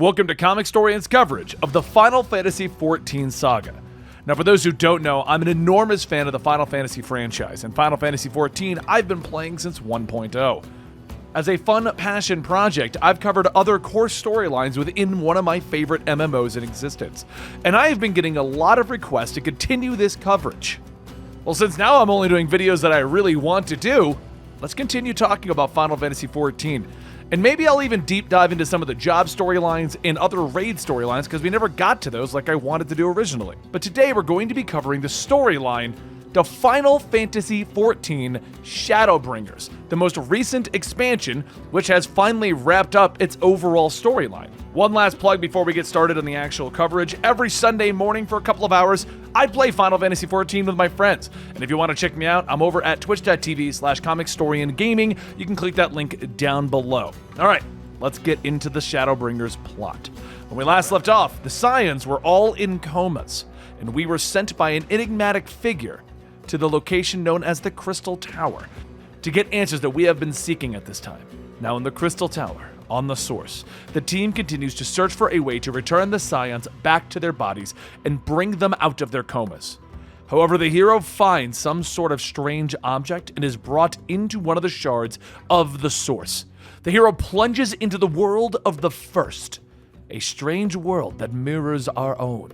Welcome to Comicstorian's coverage of the Final Fantasy XIV saga. Now, for those who don't know, I'm an enormous fan of the Final Fantasy franchise, and Final Fantasy XIV I've been playing since 1.0. As a fun passion project, I've covered other core storylines within one of my favorite MMOs in existence, and I have been getting a lot of requests to continue this coverage. Well, since now I'm only doing videos that I really want to do, let's continue talking about Final Fantasy XIV. And maybe I'll even deep dive into some of the job storylines and other raid storylines because we never got to those like I wanted to do originally. But today we're going to be covering the storyline to Final Fantasy XIV Shadowbringers, the most recent expansion which has finally wrapped up its overall storyline. One last plug before we get started on the actual coverage. Every Sunday morning for a couple of hours, I play Final Fantasy XIV with my friends. And if you want to check me out, I'm over at twitch.tv/Comicstorian Gaming. You can click that link down below. All right, let's get into the Shadowbringers plot. When we last left off, the scions were all in comas, and we were sent by an enigmatic figure to the location known as the Crystal Tower to get answers that we have been seeking at this time. Now in the Crystal Tower, on the source, the team continues to search for a way to return the scions back to their bodies and bring them out of their comas. However, the hero finds some sort of strange object and is brought into one of the shards of the source. The hero plunges into the world of the First, a strange world that mirrors our own.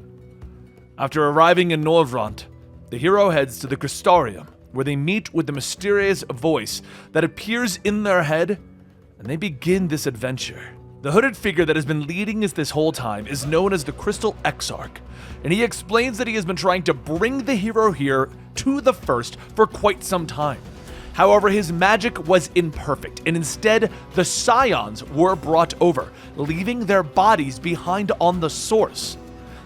After arriving in Norvrant, the hero heads to the Comicstorian, where they meet with the mysterious voice that appears in their head, and they begin this adventure. The hooded figure that has been leading us this whole time is known as the Crystal Exarch, and he explains that he has been trying to bring the hero here to the First for quite some time. However, his magic was imperfect, and instead, the scions were brought over, leaving their bodies behind on the source.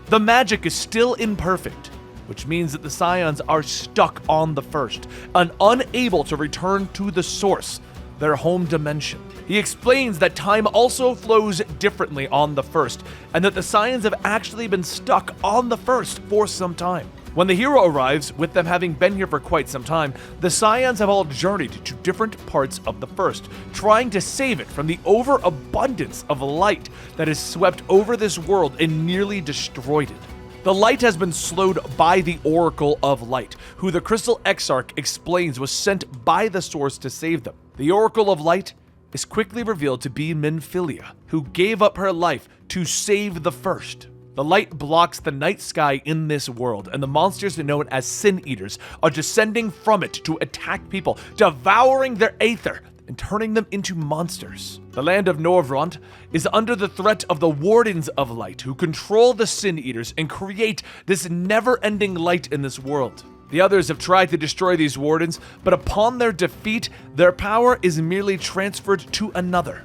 The magic is still imperfect, which means that the scions are stuck on the First and unable to return to the source, their home dimension. He explains that time also flows differently on the First, and that the scions have actually been stuck on the First for some time. When the hero arrives, with them having been here for quite some time, the scions have all journeyed to different parts of the First, trying to save it from the overabundance of light that has swept over this world and nearly destroyed it. The light has been slowed by the Oracle of Light, who the Crystal Exarch explains was sent by the Source to save them. The Oracle of Light is quickly revealed to be Minfilia, who gave up her life to save the First. The light blocks the night sky in this world, and the monsters known as Sin Eaters are descending from it to attack people, devouring their aether and turning them into monsters. The land of Norvrant is under the threat of the Wardens of Light, who control the Sin Eaters and create this never-ending light in this world. The others have tried to destroy these Wardens, but upon their defeat, their power is merely transferred to another.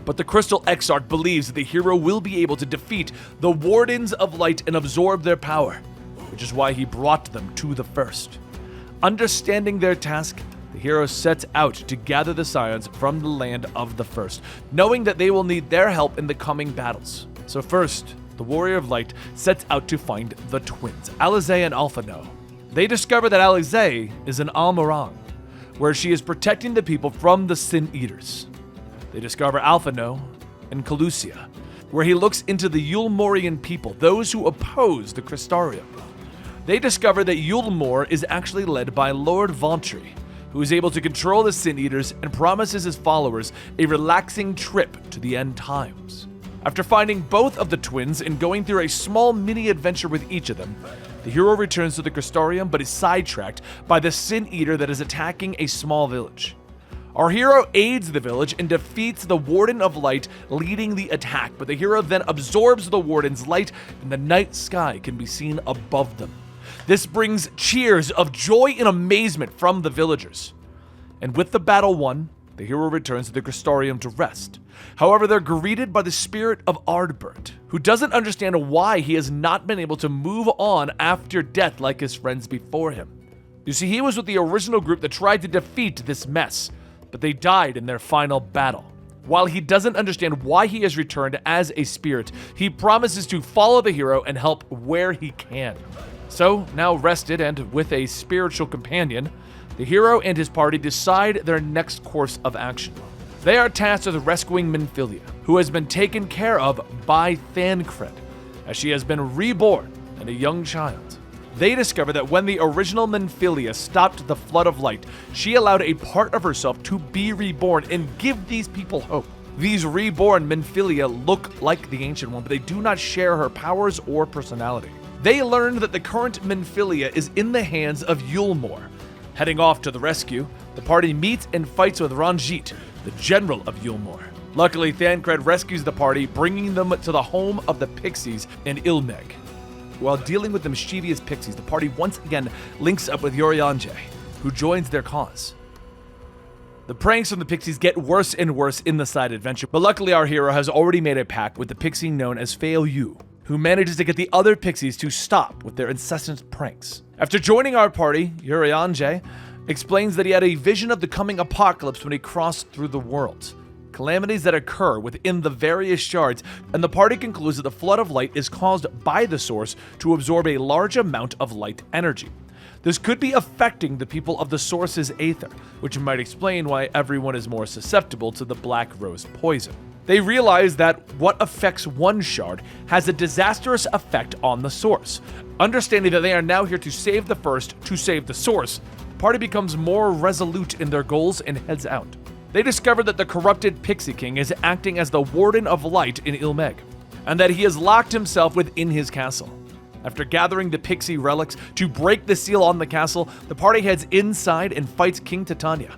But the Crystal Exarch believes that the hero will be able to defeat the Wardens of Light and absorb their power, which is why he brought them to the First. Understanding their task, the hero sets out to gather the scions from the land of the First, knowing that they will need their help in the coming battles. So first, the Warrior of Light sets out to find the twins, Alisaie and Alphinaud. They discover that Alisaie is in Almirang, where she is protecting the people from the Sin Eaters. They discover Alphinaud in Kholusia, where he looks into the Eulmorian people, those who oppose the Comicstorian. They discover that Eulmor is actually led by Lord Vauthry, who is able to control the Sin Eaters and promises his followers a relaxing trip to the end times. After finding both of the twins and going through a small mini-adventure with each of them, the hero returns to the Comicstorian but is sidetracked by the Sin Eater that is attacking a small village. Our hero aids the village and defeats the Warden of Light, leading the attack, but the hero then absorbs the Warden's light and the night sky can be seen above them. This brings cheers of joy and amazement from the villagers. And with the battle won, the hero returns to the Comicstorian to rest. However, they're greeted by the spirit of Ardbert, who doesn't understand why he has not been able to move on after death like his friends before him. You see, he was with the original group that tried to defeat this mess, but they died in their final battle. While he doesn't understand why he has returned as a spirit, he promises to follow the hero and help where he can. So, now rested and with a spiritual companion, the hero and his party decide their next course of action. They are tasked with rescuing Minfilia, who has been taken care of by Thancred, as she has been reborn and a young child. They discover that when the original Minfilia stopped the flood of light, she allowed a part of herself to be reborn and give these people hope. These reborn Minfilia look like the Ancient One, but they do not share her powers or personality. They learn that the current Minfilia is in the hands of Yulmore. Heading off to the rescue, the party meets and fights with Ranjit, the general of Yulmore. Luckily, Thancred rescues the party, bringing them to the home of the Pixies in Ilmeg. While dealing with the mischievous Pixies, the party once again links up with Yorianje, who joins their cause. The pranks from the Pixies get worse and worse in the side adventure, but luckily our hero has already made a pact with the Pixie known as Fail Yu, who manages to get the other Pixies to stop with their incessant pranks. After joining our party, Yorianje explains that he had a vision of the coming apocalypse when he crossed through the world. Calamities that occur within the various shards, and the party concludes that the flood of light is caused by the source to absorb a large amount of light energy. This could be affecting the people of the source's aether, which might explain why everyone is more susceptible to the Black Rose poison. They realize that what affects one shard has a disastrous effect on the source. Understanding that they are now here to save the first, to save the source, the party becomes more resolute in their goals and heads out. They discover that the corrupted Pixie King is acting as the Warden of Light in Ilmeg, and that he has locked himself within his castle. After gathering the Pixie relics to break the seal on the castle, the party heads inside and fights King Titania.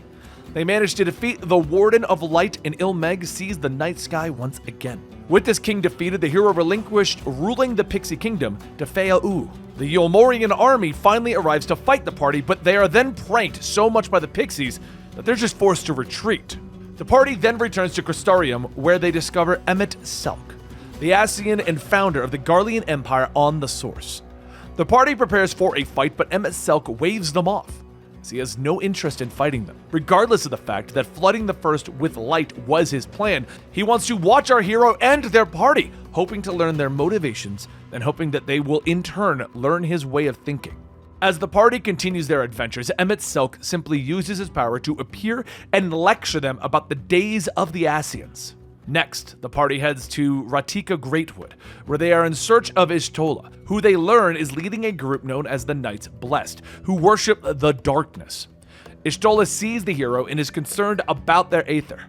They manage to defeat the Warden of Light, and Ilmeg sees the night sky once again. With this king defeated, the hero relinquished ruling the Pixie Kingdom to Feau. The Yulmorian army finally arrives to fight the party, but they are then pranked so much by the Pixies that they're just forced to retreat. The party then returns to Comicstorian, where they discover Emet-Selch, the Ascian and founder of the Garlean Empire on the Source. The party prepares for a fight, but Emet-Selch waves them off, as he has no interest in fighting them. Regardless of the fact that flooding the First with light was his plan, he wants to watch our hero and their party, hoping to learn their motivations, and hoping that they will in turn learn his way of thinking. As the party continues their adventures, Emet-Selch simply uses his power to appear and lecture them about the days of the Ascians. Next, the party heads to Ratika Greatwood, where they are in search of Y'shtola, who they learn is leading a group known as the Knights Blessed, who worship the darkness. Y'shtola sees the hero and is concerned about their aether,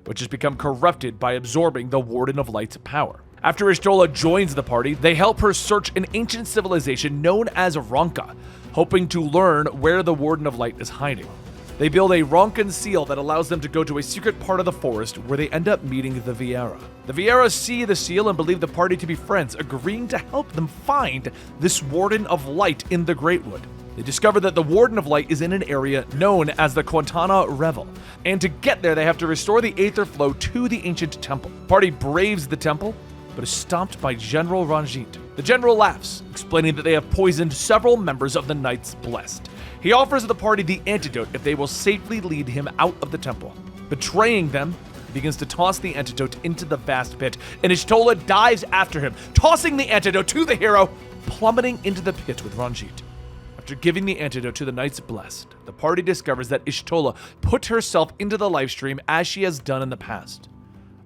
which has become corrupted by absorbing the Warden of Light's power. After Y'shtola joins the party, they help her search an ancient civilization known as Ronka, hoping to learn where the Warden of Light is hiding. They build a Ronkan seal that allows them to go to a secret part of the forest where they end up meeting the Viera. The Viera see the seal and believe the party to be friends, agreeing to help them find this Warden of Light in the Greatwood. They discover that the Warden of Light is in an area known as the Quantana Revel, and to get there they have to restore the aether flow to the ancient temple. The party braves the temple, but is stopped by General Ranjit. The general laughs, explaining that they have poisoned several members of the Knights Blessed. He offers the party the antidote if they will safely lead him out of the temple. Betraying them, he begins to toss the antidote into the vast pit, and Y'shtola dives after him, tossing the antidote to the hero, plummeting into the pit with Ranjit. After giving the antidote to the Knights Blessed, the party discovers that Y'shtola put herself into the lifestream as she has done in the past.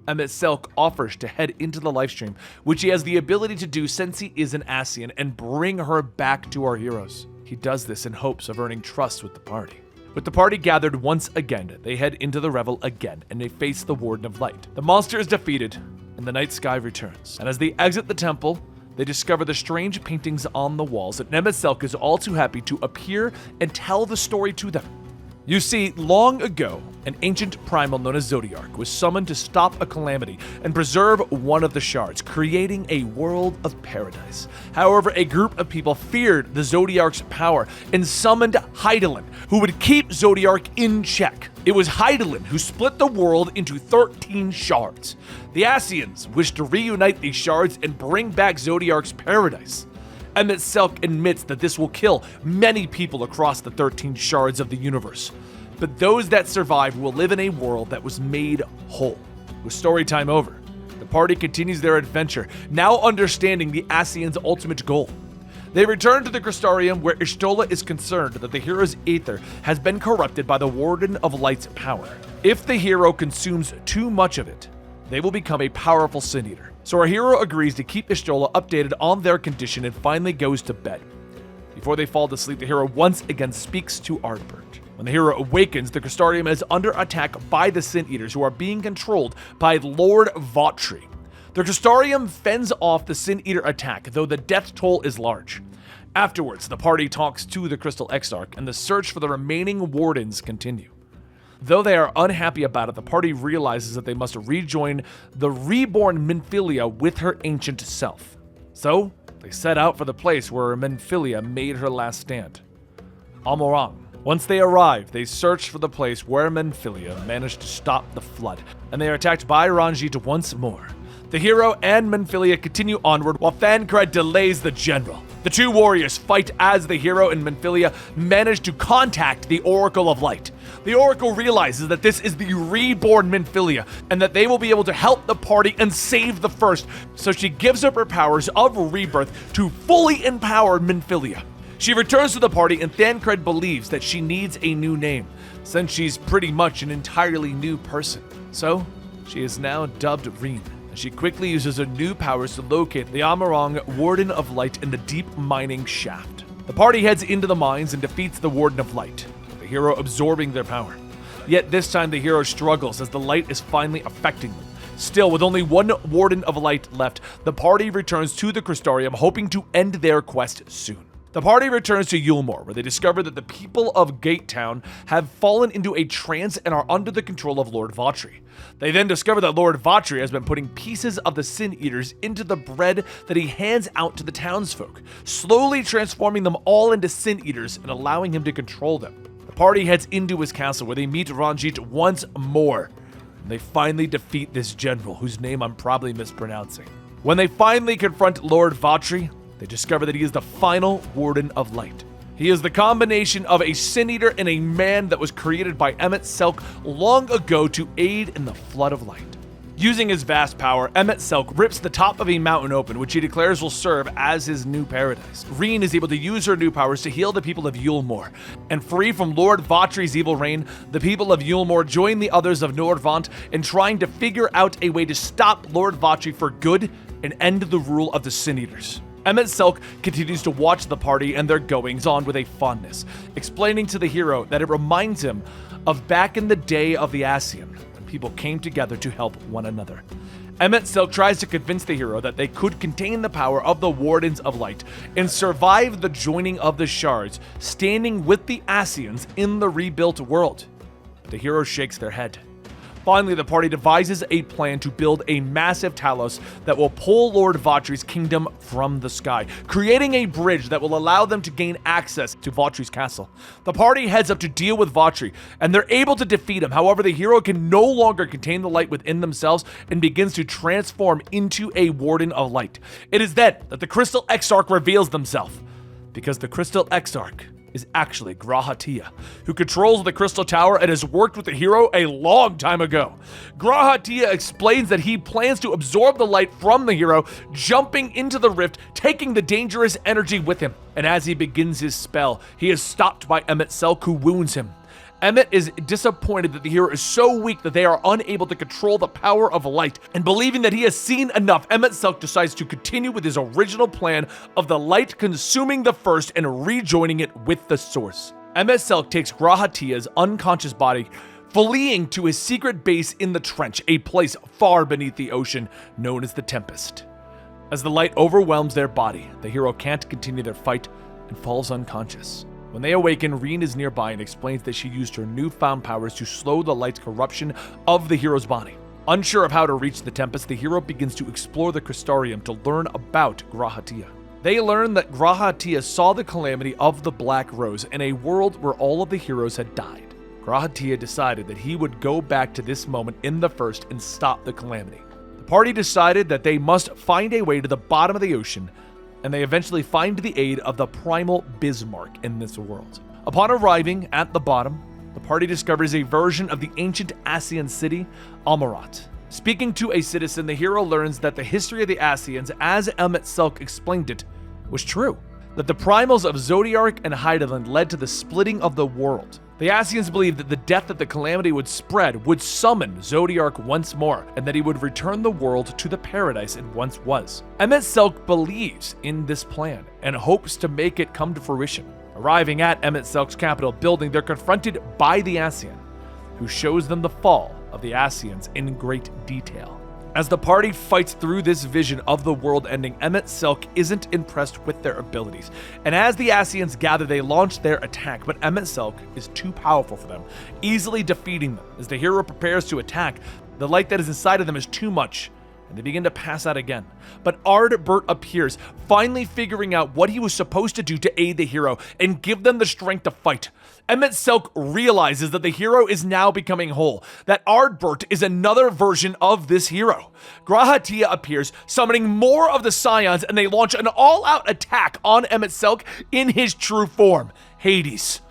Emet-Selch offers to head into the lifestream, which he has the ability to do since he is an Ascian, and bring her back to our heroes. He does this in hopes of earning trust with the party. With the party gathered once again, they head into the revel again, and they face the Warden of Light. The monster is defeated, and the night sky returns. And as they exit the temple, they discover the strange paintings on the walls, and Emet-Selch is all too happy to appear and tell the story to them. You see, long ago, an ancient primal known as Zodiarch was summoned to stop a calamity and preserve one of the shards, creating a world of paradise. However, a group of people feared the Zodiarch's power and summoned Hydaelyn, who would keep Zodiarch in check. It was Hydaelyn who split the world into 13 shards. The Ascians wished to reunite these shards and bring back Zodiarch's paradise. Emet-Selch admits that this will kill many people across the 13 shards of the universe, but those that survive will live in a world that was made whole. With story time over, the party continues their adventure, now understanding the Ascians' ultimate goal. They return to the Comicstorian, where Y'shtola is concerned that the hero's aether has been corrupted by the Warden of Light's power. If the hero consumes too much of it, they will become a powerful Sin Eater. So our hero agrees to keep Y'shtola updated on their condition and finally goes to bed. Before they fall to sleep, the hero once again speaks to Ardbert. When the hero awakens, the Comicstorian is under attack by the Sin Eaters, who are being controlled by Lord Vauthry. The Comicstorian fends off the Sin Eater attack, though the death toll is large. Afterwards, the party talks to the Crystal Exarch, and the search for the remaining wardens continue. Though they are unhappy about it, the party realizes that they must rejoin the reborn Minfilia with her ancient self. So, they set out for the place where Minfilia made her last stand, Amarong. Once they arrive, they search for the place where Minfilia managed to stop the flood, and they are attacked by Ranjit once more. The hero and Minfilia continue onward while Thancred delays the general. The two warriors fight as the hero and Minfilia manage to contact the Oracle of Light. The Oracle realizes that this is the reborn Minfilia and that they will be able to help the party and save the first, so she gives up her powers of rebirth to fully empower Minfilia. She returns to the party, and Thancred believes that she needs a new name, since she's pretty much an entirely new person. So, she is now dubbed Reen. She quickly uses her new powers to locate the Amarong Warden of Light in the deep mining shaft. The party heads into the mines and defeats the Warden of Light, the hero absorbing their power. Yet this time the hero struggles as the light is finally affecting them. Still, with only one Warden of Light left, the party returns to the Comicstorian, hoping to end their quest soon. The party returns to Yulmore, where they discover that the people of Gatetown have fallen into a trance and are under the control of Lord Vauthry. They then discover that Lord Vauthry has been putting pieces of the Sin Eaters into the bread that he hands out to the townsfolk, slowly transforming them all into Sin Eaters and allowing him to control them. The party heads into his castle, where they meet Ranjit once more, and they finally defeat this general, whose name I'm probably mispronouncing. When they finally confront Lord Vauthry, they discover that he is the final Warden of Light. He is the combination of a Sin Eater and a man that was created by Emet-Selch long ago to aid in the flood of light. Using his vast power, Emet-Selch rips the top of a mountain open, which he declares will serve as his new paradise. Reen is able to use her new powers to heal the people of Yulmore, and free from Lord Vauthry's evil reign, the people of Yulmore join the others of Nordvant in trying to figure out a way to stop Lord Vauthry for good and end the rule of the Sin Eaters. Emet-Selch continues to watch the party and their goings-on with a fondness, explaining to the hero that it reminds him of back in the day of the Ascian, when people came together to help one another. Emet-Selch tries to convince the hero that they could contain the power of the Wardens of Light and survive the joining of the shards, standing with the Ascians in the rebuilt world. But the hero shakes their head. Finally, the party devises a plan to build a massive Talos that will pull Lord Vauthry's kingdom from the sky, creating a bridge that will allow them to gain access to Vauthry's castle. The party heads up to deal with Vauthry, and they're able to defeat him. However, the hero can no longer contain the light within themselves and begins to transform into a Warden of Light. It is then that the Crystal Exarch reveals themselves, because the Crystal Exarch is actually Grahatia, who controls the Crystal Tower and has worked with the hero a long time ago. Grahatia explains that he plans to absorb the light from the hero, jumping into the rift, taking the dangerous energy with him. And as he begins his spell, he is stopped by Emet-Selch, who wounds him. Emmet is disappointed that the hero is so weak that they are unable to control the power of light, and believing that he has seen enough, Emet-Selch decides to continue with his original plan of the light consuming the first and rejoining it with the source. Emet-Selch takes Grahatia's unconscious body, fleeing to his secret base in the trench, a place far beneath the ocean known as the Tempest. As the light overwhelms their body, the hero can't continue their fight and falls unconscious. When they awaken, Reen is nearby and explains that she used her newfound powers to slow the light's corruption of the hero's body. Unsure of how to reach the Tempest, the hero begins to explore the Comicstorian to learn about Grahatia. They learn that Grahatia saw the calamity of the Black Rose in a world where all of the heroes had died. Grahatia decided that he would go back to this moment in the first and stop the calamity. The party decided that they must find a way to the bottom of the ocean, and they eventually find the aid of the primal Bismarck in this world. Upon arriving at the bottom, the party discovers a version of the ancient Ascian city, Amarat. Speaking to a citizen, the hero learns that the history of the Ascians, as Emet-Selch explained it, was true. that the primals of Zodiark and Hydaelyn led to the splitting of the world. The Ascians believed that the death that the calamity would spread would summon Zodiark once more, and that he would return the world to the paradise it once was. Emet-Selch believes in this plan and hopes to make it come to fruition. Arriving at Emet-Selch's capital building, they're confronted by the Ascian, who shows them the fall of the Ascians in great detail. As the party fights through this vision of the world ending, Emet-Selch isn't impressed with their abilities. And as the Ascians gather, they launch their attack, but Emet-Selch is too powerful for them, easily defeating them. As the hero prepares to attack, the light that is inside of them is too much, and they begin to pass out again. But Ardbert appears, finally figuring out what he was supposed to do to aid the hero and give them the strength to fight. Emet-Selch realizes that the hero is now becoming whole, that Ardbert is another version of this hero. Grahatia appears, summoning more of the scions, and they launch an all-out attack on Emet-Selch in his true form, Hades.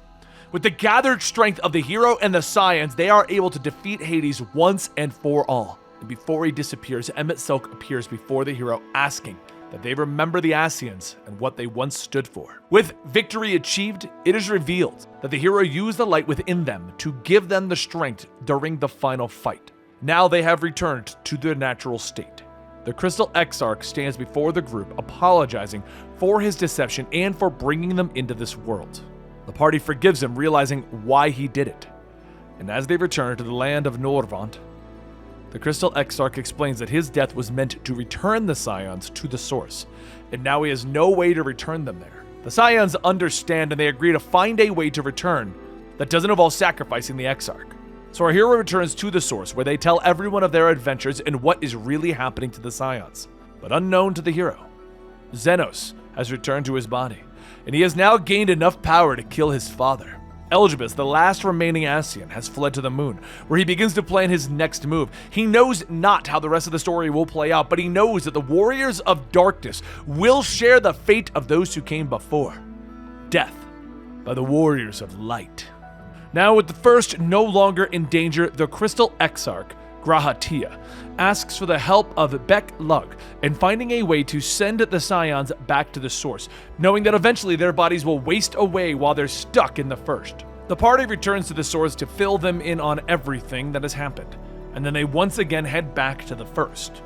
With the gathered strength of the hero and the scions, they are able to defeat Hades once and for all. And before he disappears, Emet-Selch appears before the hero, asking that they remember the Ascians and what they once stood for. With victory achieved, it is revealed that the hero used the light within them to give them the strength during the final fight. Now they have returned to their natural state. The Crystal Exarch stands before the group, apologizing for his deception and for bringing them into this world. The party forgives him, realizing why he did it. And as they return to the land of Norvant, the Crystal Exarch explains that his death was meant to return the scions to the source, and now he has no way to return them there. The scions understand, and they agree to find a way to return that doesn't involve sacrificing the Exarch. So our hero returns to the source, where they tell everyone of their adventures and what is really happening to the scions. But unknown to the hero, Xenos has returned to his body, and he has now gained enough power to kill his father. Elidibus, the last remaining Ascian, has fled to the moon, where he begins to plan his next move. He knows not how the rest of the story will play out, but he knows that the warriors of darkness will share the fate of those who came before. Death by the warriors of light. Now, with the first no longer in danger, the Crystal Exarch, Grahatia, asks for the help of Bec-Lug in finding a way to send the scions back to the source, knowing that eventually their bodies will waste away while they're stuck in the first. The party returns to the source to fill them in on everything that has happened, and then they once again head back to the first.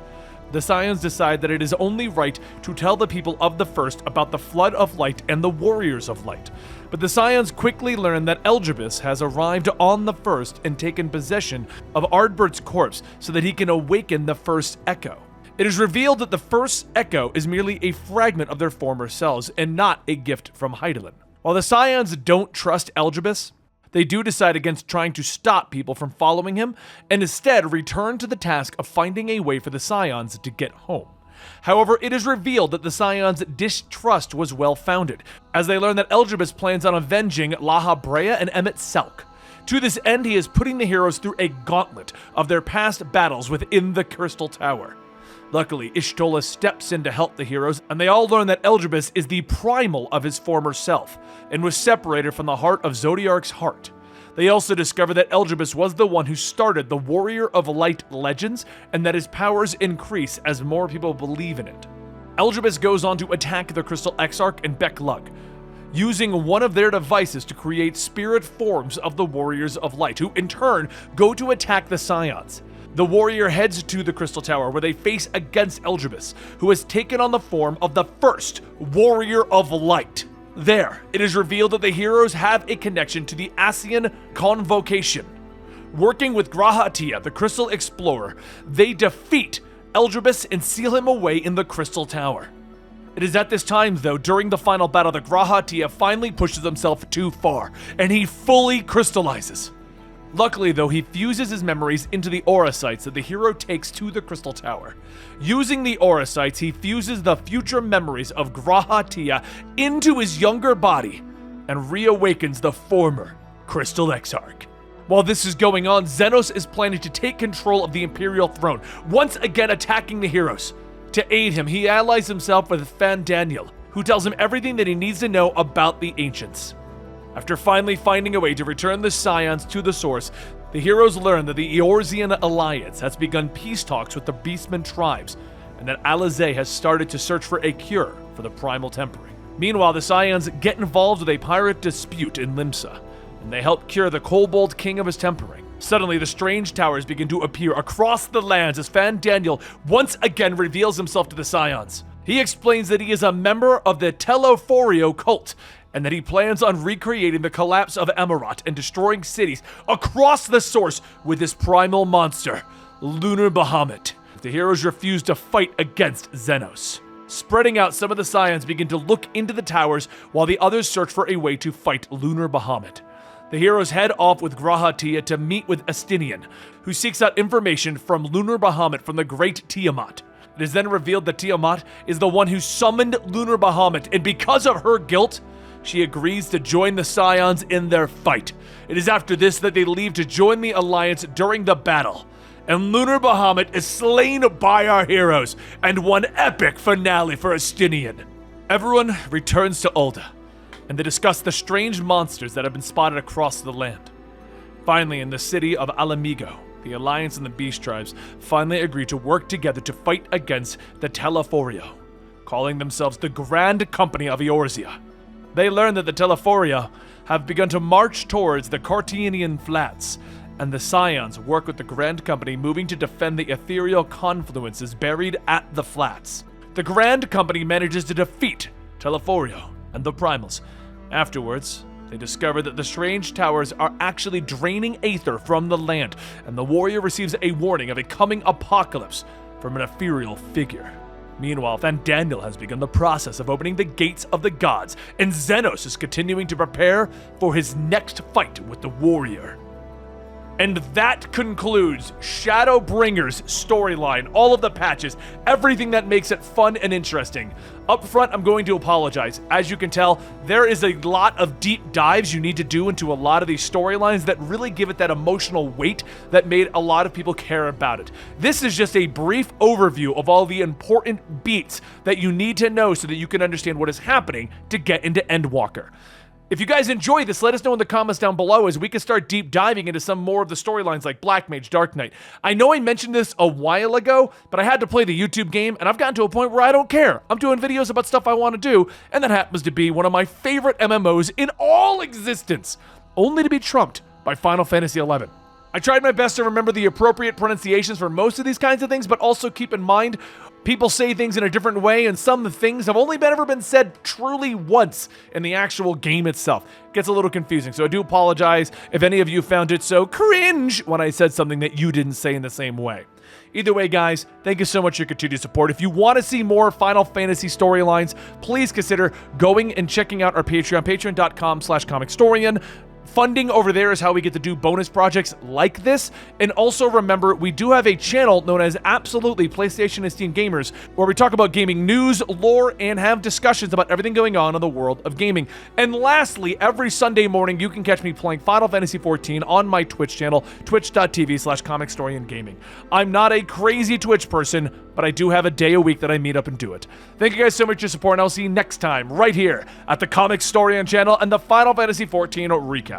The scions decide that it is only right to tell the people of the first about the Flood of Light and the Warriors of Light. But the scions quickly learn that Elidibus has arrived on the first and taken possession of Ardbert's corpse so that he can awaken the first echo. It is revealed that the first echo is merely a fragment of their former selves and not a gift from Hydaelyn. While the scions don't trust Elidibus, they do decide against trying to stop people from following him and instead return to the task of finding a way for the scions to get home. However, it is revealed that the scions' distrust was well-founded, as they learn that Elidibus plans on avenging Lahabrea and Emet-Selch. To this end, he is putting the heroes through a gauntlet of their past battles within the Crystal Tower. Luckily, Y'shtola steps in to help the heroes, and they all learn that Elidibus is the primal of his former self, and was separated from the heart of Zodiark's heart. They also discover that Elidibus was the one who started the Warrior of Light legends, and that his powers increase as more people believe in it. Elidibus goes on to attack the Crystal Exarch and Bec-Lug, using one of their devices to create spirit forms of the Warriors of Light, who in turn go to attack the scions. The warrior heads to the Crystal Tower, where they face against Elidibus, who has taken on the form of the first Warrior of Light. There, it is revealed that the heroes have a connection to the Ascian Convocation. Working with Grahatia, the Crystal Explorer, they defeat Elidibus and seal him away in the Crystal Tower. It is at this time, though, during the final battle, that Grahatia finally pushes himself too far, and he fully crystallizes. Luckily, though, he fuses his memories into the aura sites that the hero takes to the Crystal Tower. Using the aura sites, he fuses the future memories of Grahatia into his younger body and reawakens the former Crystal Exarch. While this is going on, Xenos is planning to take control of the Imperial throne, once again attacking the heroes. To aid him, he allies himself with Fandaniel, who tells him everything that he needs to know about the Ancients. After finally finding a way to return the scions to the source, the heroes learn that the Eorzean Alliance has begun peace talks with the Beastmen tribes, and that Alize has started to search for a cure for the Primal Tempering. Meanwhile, the Scions get involved with a pirate dispute in Limsa, and they help cure the kobold king of his tempering. Suddenly, the strange towers begin to appear across the lands as Fandaniel once again reveals himself to the Scions. He explains that he is a member of the Telephorio cult, and that he plans on recreating the collapse of Emirat and destroying cities across the source with his primal monster, Lunar Bahamut. The heroes refuse to fight against Xenos. Spreading out, some of the Scions begin to look into the towers while the others search for a way to fight Lunar Bahamut. The heroes head off with Grahatia to meet with Estinian, who seeks out information from Lunar Bahamut from the great Tiamat. It is then revealed that Tiamat is the one who summoned Lunar Bahamut, and because of her guilt, she agrees to join the Scions in their fight. It is after this that they leave to join the Alliance during the battle. And Lunar Bahamut is slain by our heroes, and one epic finale for Estinian. Everyone returns to Ulda, and they discuss the strange monsters that have been spotted across the land. Finally, in the city of Alamigo, the Alliance and the Beast Tribes finally agree to work together to fight against the Telephorio, calling themselves the Grand Company of Eorzea. They learn that the Telephoria have begun to march towards the Cartinian Flats, and the Scions work with the Grand Company, moving to defend the ethereal confluences buried at the Flats. The Grand Company manages to defeat Telephorio and the Primals. Afterwards, they discover that the strange towers are actually draining aether from the land, and the warrior receives a warning of a coming apocalypse from an ethereal figure. Meanwhile, Fandaniel has begun the process of opening the gates of the gods, and Xenos is continuing to prepare for his next fight with the warrior. And that concludes Shadowbringers storyline, all of the patches, everything that makes it fun and interesting. Up front, I'm going to apologize. As you can tell, there is a lot of deep dives you need to do into a lot of these storylines that really give it that emotional weight that made a lot of people care about it. This is just a brief overview of all the important beats that you need to know so that you can understand what is happening to get into Endwalker. If you guys enjoy this, let us know in the comments down below as we can start deep diving into some more of the storylines like Black Mage, Dark Knight. I know I mentioned this a while ago, but I had to play the YouTube game, and I've gotten to a point where I don't care. I'm doing videos about stuff I want to do, and that happens to be one of my favorite MMOs in all existence, only to be trumped by Final Fantasy XI. I tried my best to remember the appropriate pronunciations for most of these kinds of things, but also keep in mind people say things in a different way, and some things have only ever been said truly once in the actual game itself. It gets a little confusing, so I do apologize if any of you found it so cringe when I said something that you didn't say in the same way. Either way, guys, thank you so much for your continued support. If you want to see more Final Fantasy storylines, please consider going and checking out our Patreon, patreon.com/Comicstorian. Funding over there is how we get to do bonus projects like this. And also remember, we do have a channel known as Absolutely PlayStation and Steam Gamers, where we talk about gaming news, lore, and have discussions about everything going on in the world of gaming. And lastly, every Sunday morning, you can catch me playing Final Fantasy XIV on my Twitch channel, twitch.tv/ComicstorianGaming. I'm not a crazy Twitch person, but I do have a day a week that I meet up and do it. Thank you guys so much for your support, and I'll see you next time right here at the Comicstorian channel and the Final Fantasy XIV recap.